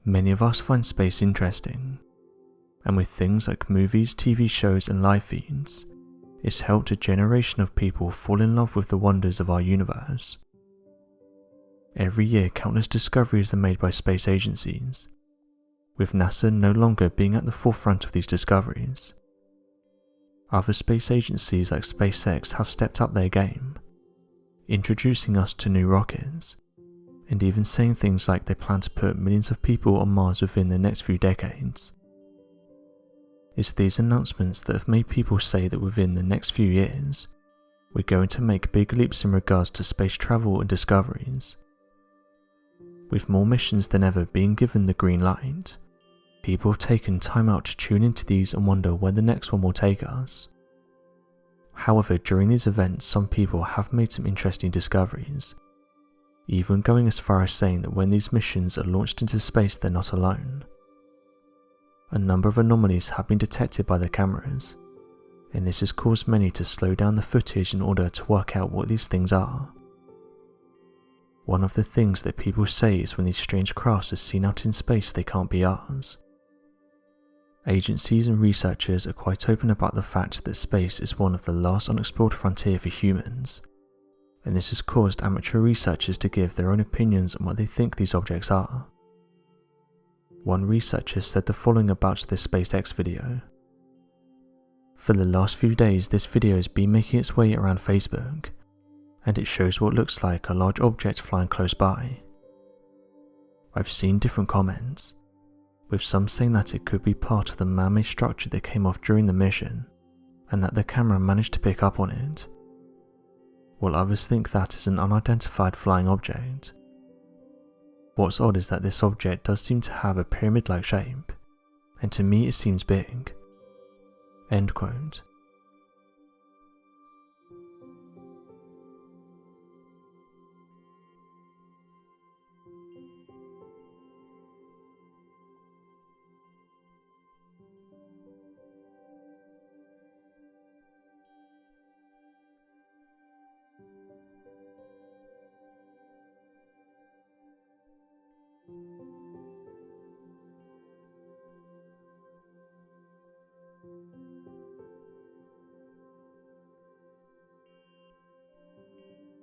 Many of us find space interesting, and with things like movies, TV shows and live feeds, it's helped a generation of people fall in love with the wonders of our universe. Every year countless discoveries are made by space agencies, with NASA no longer being at the forefront of these discoveries. Other space agencies like Spacex have stepped up their game, introducing us to new rockets, and even saying things like they plan to put millions of people on Mars within the next few decades. It's these announcements that have made people say that within the next few years, we're going to make big leaps in regards to space travel and discoveries. With more missions than ever being given the green light, people have taken time out to tune into these and wonder where the next one will take us. However, during these events, some people have made some interesting discoveries, even going as far as saying that when these missions are launched into space, they're not alone. A number of anomalies have been detected by the cameras, and this has caused many to slow down the footage in order to work out what these things are. One of the things that people say is when these strange crafts are seen out in space, they can't be ours. Agencies and researchers are quite open about the fact that space is one of the last unexplored frontier for humans, and this has caused amateur researchers to give their own opinions on what they think these objects are. One researcher said the following about this Spacex video. For the last few days, this video has been making its way around Facebook, and it shows what looks like a large object flying close by. I've seen different comments, with some saying that it could be part of the man-made structure that came off during the mission, and that the camera managed to pick up on it, while others think that is an unidentified flying object. What's odd is that this object does seem to have a pyramid-like shape, and to me it seems big." End quote.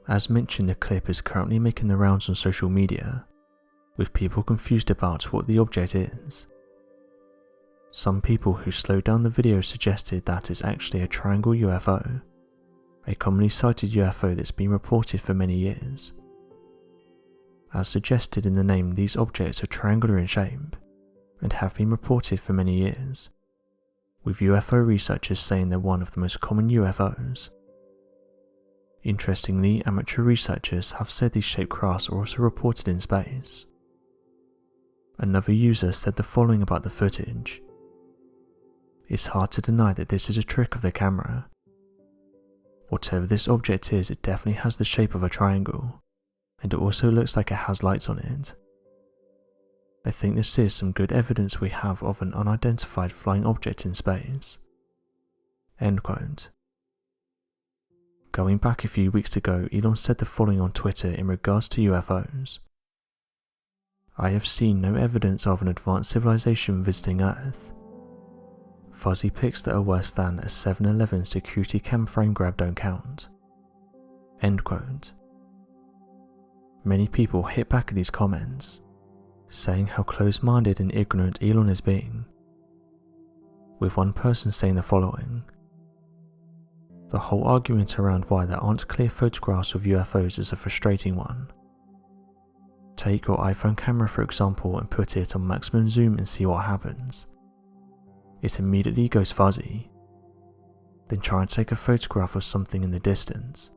As mentioned, the clip is currently making the rounds on social media, with people confused about what the object is. Some people who slowed down the video suggested that it's actually a triangle UFO, a commonly cited UFO that's been reported for many years. As suggested in the name, these objects are triangular in shape, and have been reported for many years, with UFO researchers saying they're one of the most common UFOs. Interestingly, amateur researchers have said these shaped crafts are also reported in space. Another user said the following about the footage. "It's hard to deny that this is a trick of the camera. Whatever this object is, it definitely has the shape of a triangle, and it also looks like it has lights on it. I think this is some good evidence we have of an unidentified flying object in space." End quote. Going back a few weeks ago, Elon said the following on Twitter in regards to UFOs. "I have seen no evidence of an advanced civilization visiting Earth. Fuzzy pics that are worse than a 7-Eleven security cam frame grab don't count." End quote. Many people hit back at these comments, saying how close-minded and ignorant Elon is being, with one person saying the following. "The whole argument around why there aren't clear photographs of UFOs is a frustrating one. Take your iPhone camera for example and put it on maximum zoom and see what happens. It immediately goes fuzzy. Then try and take a photograph of something in the distance.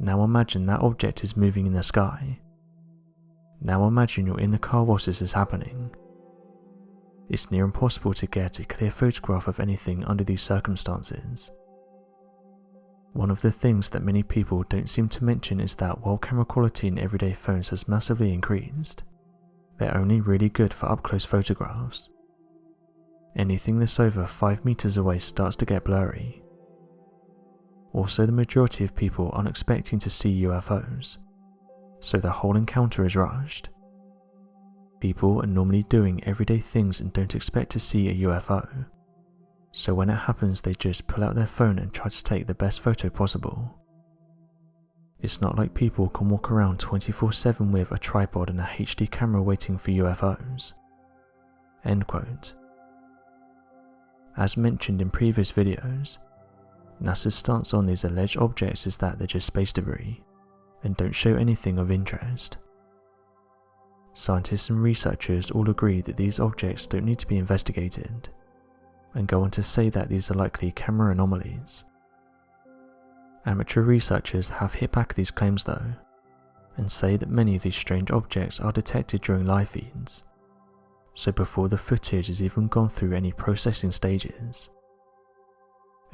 Now imagine that object is moving in the sky. Now imagine you're in the car whilst this is happening. It's near impossible to get a clear photograph of anything under these circumstances." One of the things that many people don't seem to mention is that while camera quality in everyday phones has massively increased, they're only really good for up-close photographs. Anything that's over 5 meters away starts to get blurry. Also, the majority of people aren't expecting to see UFOs, so the whole encounter is rushed. People are normally doing everyday things and don't expect to see a UFO, so when it happens they just pull out their phone and try to take the best photo possible. It's not like people can walk around 24/7 with a tripod and a HD camera waiting for UFOs." End quote. As mentioned in previous videos, NASA's stance on these alleged objects is that they're just space debris, and don't show anything of interest. Scientists and researchers all agree that these objects don't need to be investigated, and go on to say that these are likely camera anomalies. Amateur researchers have hit back these claims though, and say that many of these strange objects are detected during live feeds, so before the footage has even gone through any processing stages.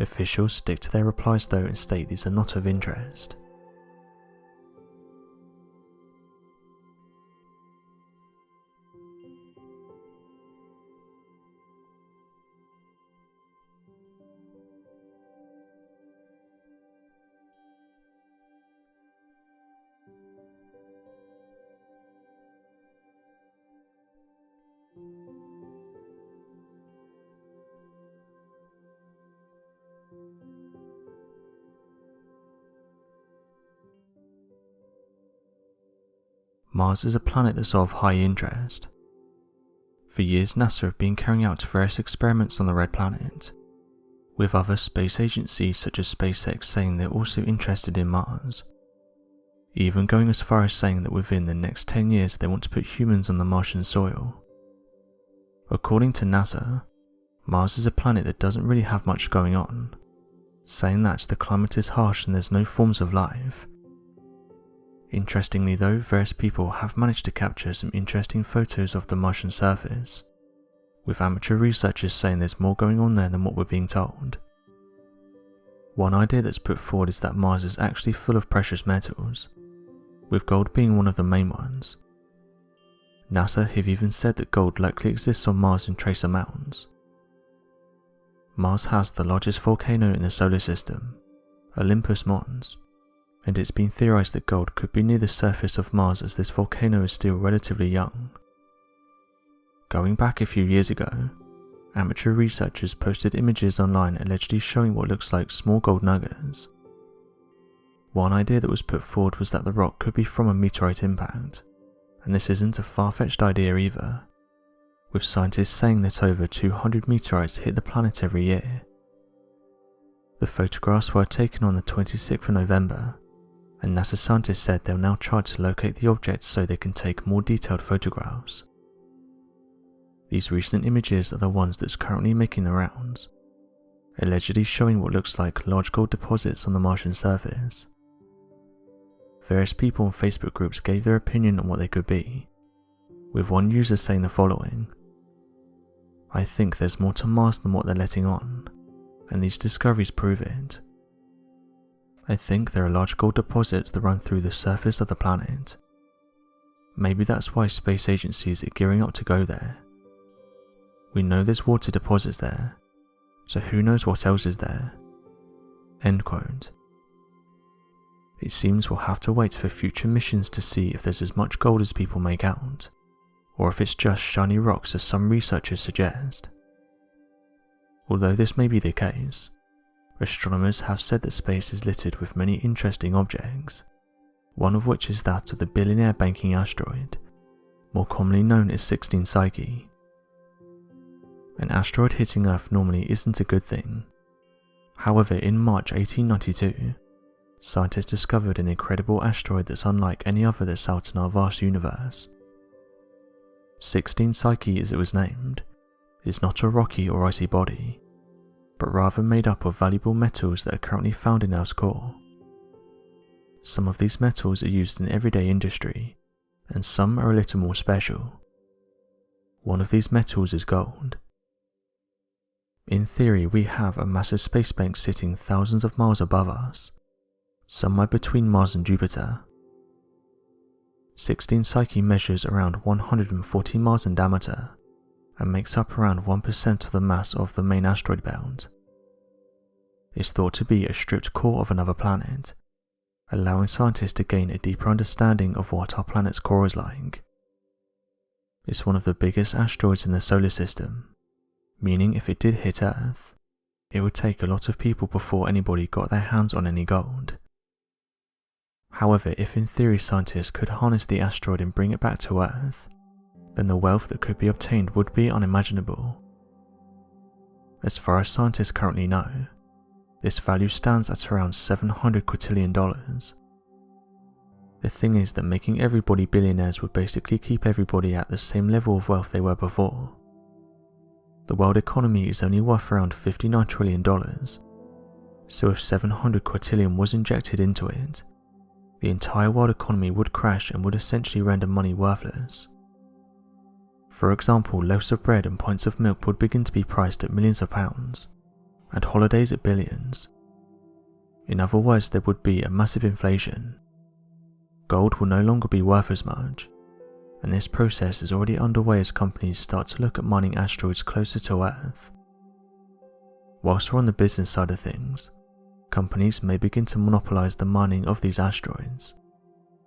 Officials stick to their replies though and state these are not of interest. Mars is a planet that's of high interest. For years NASA have been carrying out various experiments on the red planet, with other space agencies such as Spacex saying they're also interested in Mars, even going as far as saying that within the next 10 years they want to put humans on the Martian soil. According to NASA, Mars is a planet that doesn't really have much going on, saying that the climate is harsh and there's no forms of life. Interestingly though, various people have managed to capture some interesting photos of the Martian surface, with amateur researchers saying there's more going on there than what we're being told. One idea that's put forward is that Mars is actually full of precious metals, with gold being one of the main ones. NASA have even said that gold likely exists on Mars in trace amounts. Mars has the largest volcano in the solar system, Olympus Mons, and it's been theorized that gold could be near the surface of Mars as this volcano is still relatively young. Going back a few years ago, amateur researchers posted images online allegedly showing what looks like small gold nuggets. One idea that was put forward was that the rock could be from a meteorite impact, and this isn't a far-fetched idea either, with scientists saying that over 200 meteorites hit the planet every year. The photographs were taken on the 26th of November, and NASA scientists said they'll now try to locate the objects so they can take more detailed photographs. These recent images are the ones that's currently making the rounds, allegedly showing what looks like large gold deposits on the Martian surface. Various people on Facebook groups gave their opinion on what they could be, with one user saying the following: "I think there's more to Mars than what they're letting on, and these discoveries prove it. I think there are large gold deposits that run through the surface of the planet. Maybe that's why space agencies are gearing up to go there. We know there's water deposits there, so who knows what else is there." End quote. It seems we'll have to wait for future missions to see if there's as much gold as people make out, or if it's just shiny rocks as some researchers suggest. Although this may be the case, astronomers have said that space is littered with many interesting objects, one of which is that of the billionaire banking asteroid, more commonly known as 16 Psyche. An asteroid hitting Earth normally isn't a good thing. However, in March 1892, scientists discovered an incredible asteroid that's unlike any other that's out in our vast universe. 16 Psyche, as it was named, is not a rocky or icy body, but rather made up of valuable metals that are currently found in Earth's core. Some of these metals are used in everyday industry, and some are a little more special. One of these metals is gold. In theory, we have a massive space bank sitting thousands of miles above us, somewhere between Mars and Jupiter. 16 Psyche measures around 140 miles in diameter, and makes up around 1% of the mass of the main asteroid belt. It's thought to be a stripped core of another planet, allowing scientists to gain a deeper understanding of what our planet's core is like. It's one of the biggest asteroids in the solar system, meaning if it did hit Earth, it would take a lot of people before anybody got their hands on any gold. However, if in theory scientists could harness the asteroid and bring it back to Earth, then the wealth that could be obtained would be unimaginable. As far as scientists currently know, this value stands at around $700 quintillion. The thing is that making everybody billionaires would basically keep everybody at the same level of wealth they were before. The world economy is only worth around $59 trillion, so if 700 quintillion was injected into it, the entire world economy would crash and would essentially render money worthless. For example, loaves of bread and pints of milk would begin to be priced at millions of pounds, and holidays at billions. In other words, there would be a massive inflation. Gold will no longer be worth as much, and this process is already underway as companies start to look at mining asteroids closer to Earth. Whilst we're on the business side of things, companies may begin to monopolize the mining of these asteroids,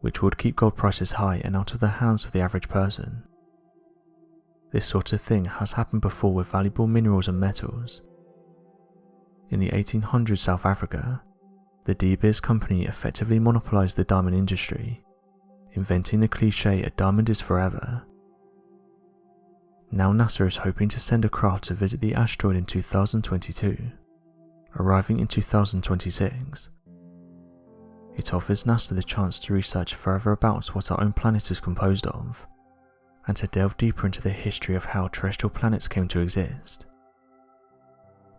which would keep gold prices high and out of the hands of the average person. This sort of thing has happened before with valuable minerals and metals. In the 1800s South Africa, the De Beers company effectively monopolized the diamond industry, inventing the cliche "a diamond is forever." Now NASA is hoping to send a craft to visit the asteroid in 2022, arriving in 2026. It offers NASA the chance to research further about what our own planet is composed of, and to delve deeper into the history of how terrestrial planets came to exist.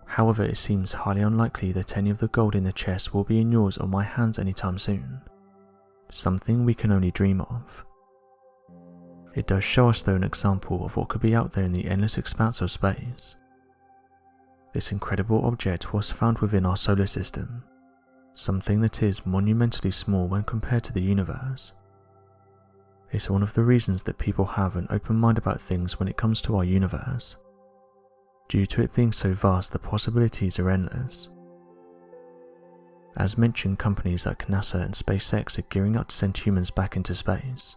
However, it seems highly unlikely that any of the gold in the chest will be in yours or my hands anytime soon, something we can only dream of. It does show us though an example of what could be out there in the endless expanse of space. This incredible object was found within our solar system, something that is monumentally small when compared to the universe. It's one of the reasons that people have an open mind about things when it comes to our universe. Due to it being so vast, the possibilities are endless. As mentioned, companies like NASA and Spacex are gearing up to send humans back into space,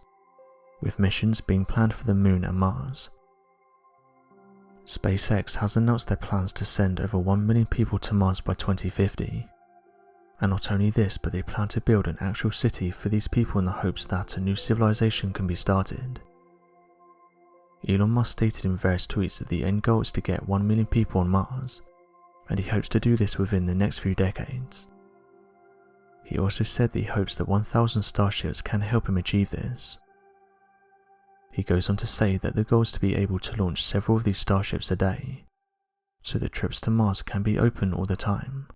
with missions being planned for the Moon and Mars. Spacex has announced their plans to send over 1 million people to Mars by 2050. And not only this, but they plan to build an actual city for these people in the hopes that a new civilization can be started. Elon Musk stated in various tweets that the end goal is to get 1 million people on Mars, and he hopes to do this within the next few decades. He also said that he hopes that 1,000 starships can help him achieve this. He goes on to say that the goal is to be able to launch several of these starships a day, so that trips to Mars can be open all the time.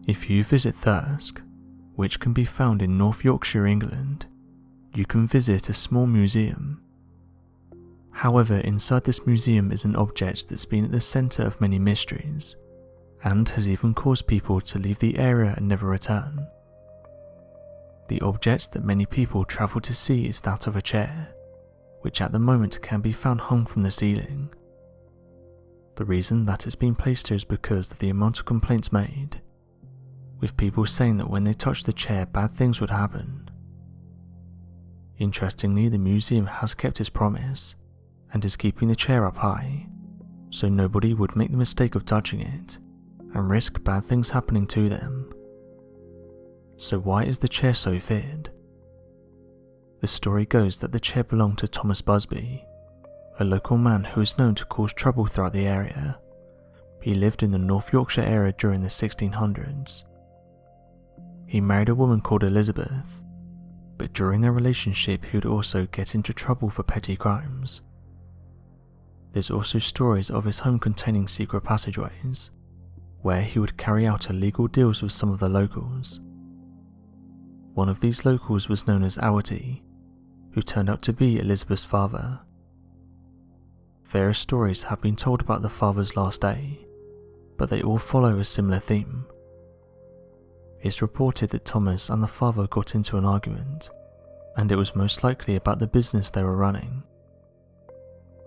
If you visit Thirsk, which can be found in North Yorkshire, England, you can visit a small museum. However, inside this museum is an object that's been at the centre of many mysteries, and has even caused people to leave the area and never return. The object that many people travel to see is that of a chair, which at the moment can be found hung from the ceiling. The reason that it's been placed here is because of the amount of complaints made, with people saying that when they touched the chair bad things would happen. Interestingly, the museum has kept its promise, and is keeping the chair up high, so nobody would make the mistake of touching it, and risk bad things happening to them. So why is the chair so feared? The story goes that the chair belonged to Thomas Busby, a local man who is known to cause trouble throughout the area. He lived in the North Yorkshire area during the 1600s. He married a woman called Elizabeth, but during their relationship he would also get into trouble for petty crimes. There's also stories of his home containing secret passageways, where he would carry out illegal deals with some of the locals. One of these locals was known as Asteroid, who turned out to be Elizabeth's father. Various stories have been told about the father's last day, but they all follow a similar theme. It's reported that Thomas and the father got into an argument, and it was most likely about the business they were running.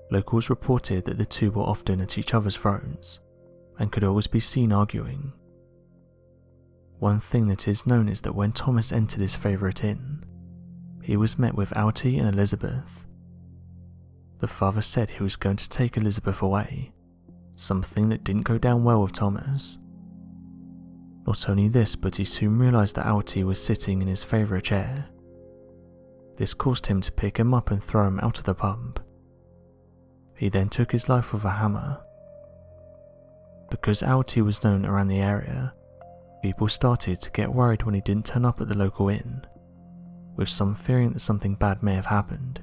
Locals reported that the two were often at each other's throats, and could always be seen arguing. One thing that is known is that when Thomas entered his favourite inn, he was met with Altie and Elizabeth. The father said he was going to take Elizabeth away, something that didn't go down well with Thomas. Not only this, but he soon realised that Altie was sitting in his favourite chair. This caused him to pick him up and throw him out of the pub. He then took his life with a hammer. Because Altie was known around the area, people started to get worried when he didn't turn up at the local inn, with some fearing that something bad may have happened.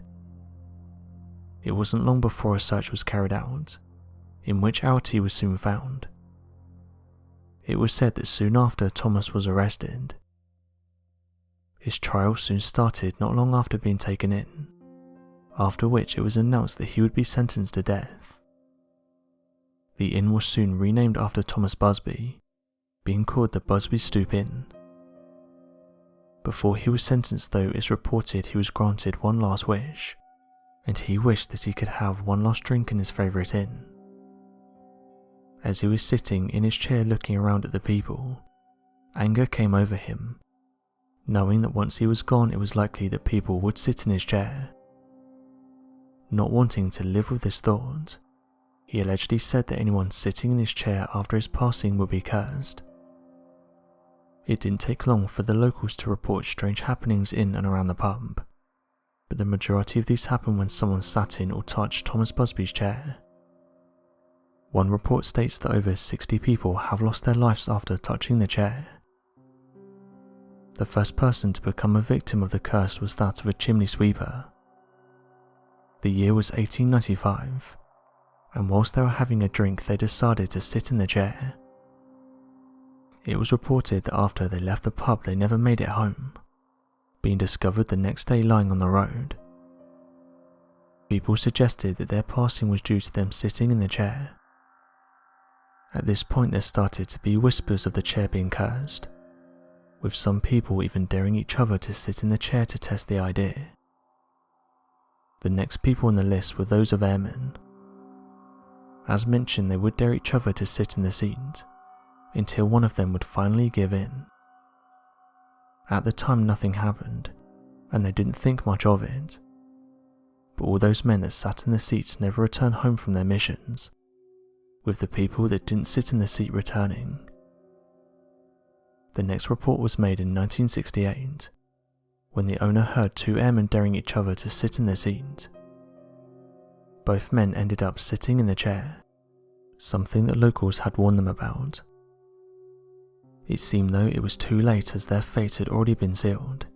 It wasn't long before a search was carried out, in which Altie was soon found. It was said that soon after Thomas was arrested. His trial soon started not long after being taken in, after which it was announced that he would be sentenced to death. The inn was soon renamed after Thomas Busby, being called the Busby Stoop Inn. Before he was sentenced though, it's reported he was granted one last wish, and he wished that he could have one last drink in his favourite inn. As he was sitting in his chair looking around at the people, anger came over him, knowing that once he was gone it was likely that people would sit in his chair. Not wanting to live with this thought, he allegedly said that anyone sitting in his chair after his passing would be cursed. It didn't take long for the locals to report strange happenings in and around the pub, but the majority of these happened when someone sat in or touched Thomas Busby's chair. One report states that over 60 people have lost their lives after touching the chair. The first person to become a victim of the curse was that of a chimney sweeper. The year was 1895, and whilst they were having a drink they decided to sit in the chair. It was reported that after they left the pub they never made it home, being discovered the next day lying on the road. People suggested that their passing was due to them sitting in the chair. At this point there started to be whispers of the chair being cursed, with some people even daring each other to sit in the chair to test the idea. The next people on the list were those of airmen. As mentioned, they would dare each other to sit in the seat, until one of them would finally give in. At the time nothing happened, and they didn't think much of it. But all those men that sat in the seats never returned home from their missions, with the people that didn't sit in the seat returning. The next report was made in 1968, when the owner heard two airmen daring each other to sit in the seat. Both men ended up sitting in the chair, something that locals had warned them about. It seemed though it was too late as their fate had already been sealed.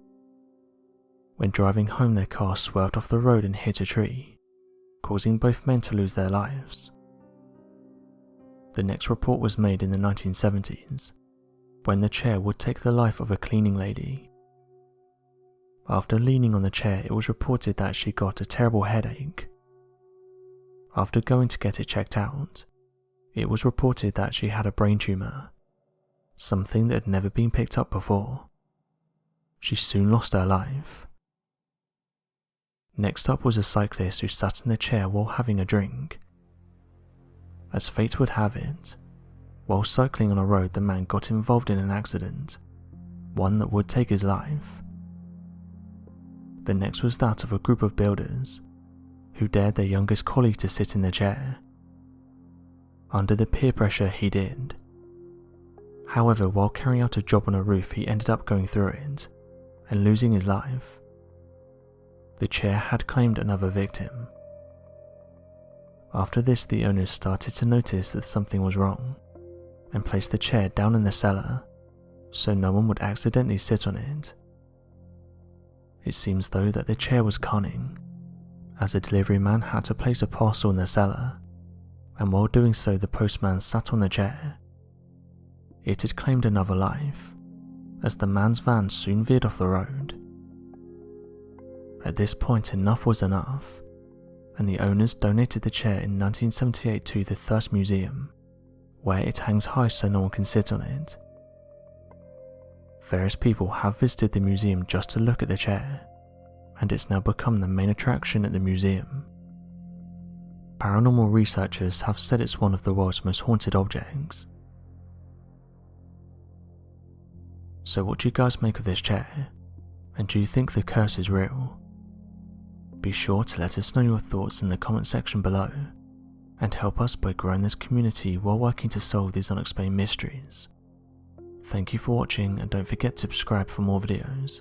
When driving home their car swerved off the road and hit a tree, causing both men to lose their lives. The next report was made in the 1970s, when the chair would take the life of a cleaning lady. After leaning on the chair, it was reported that she got a terrible headache. After going to get it checked out, it was reported that she had a brain tumour, something that had never been picked up before. She soon lost her life. Next up was a cyclist who sat in the chair while having a drink. As fate would have it, while cycling on a road the man got involved in an accident, one that would take his life. The next was that of a group of builders, who dared their youngest colleague to sit in the chair. Under the peer pressure he did. However, while carrying out a job on a roof he ended up going through it, and losing his life. The chair had claimed another victim. After this the owners started to notice that something was wrong, and placed the chair down in the cellar, so no one would accidentally sit on it. It seems though that the chair was cunning, as a delivery man had to place a parcel in the cellar, and while doing so the postman sat on the chair. It had claimed another life, as the man's van soon veered off the road. At this point enough was enough, and the owners donated the chair in 1978 to the Thirst Museum, where it hangs high so no one can sit on it. Various people have visited the museum just to look at the chair, and it's now become the main attraction at the museum. Paranormal researchers have said it's one of the world's most haunted objects. So what do you guys make of this chair? And do you think the curse is real? Be sure to let us know your thoughts in the comment section below, and help us by growing this community while working to solve these unexplained mysteries. Thank you for watching, and don't forget to subscribe for more videos.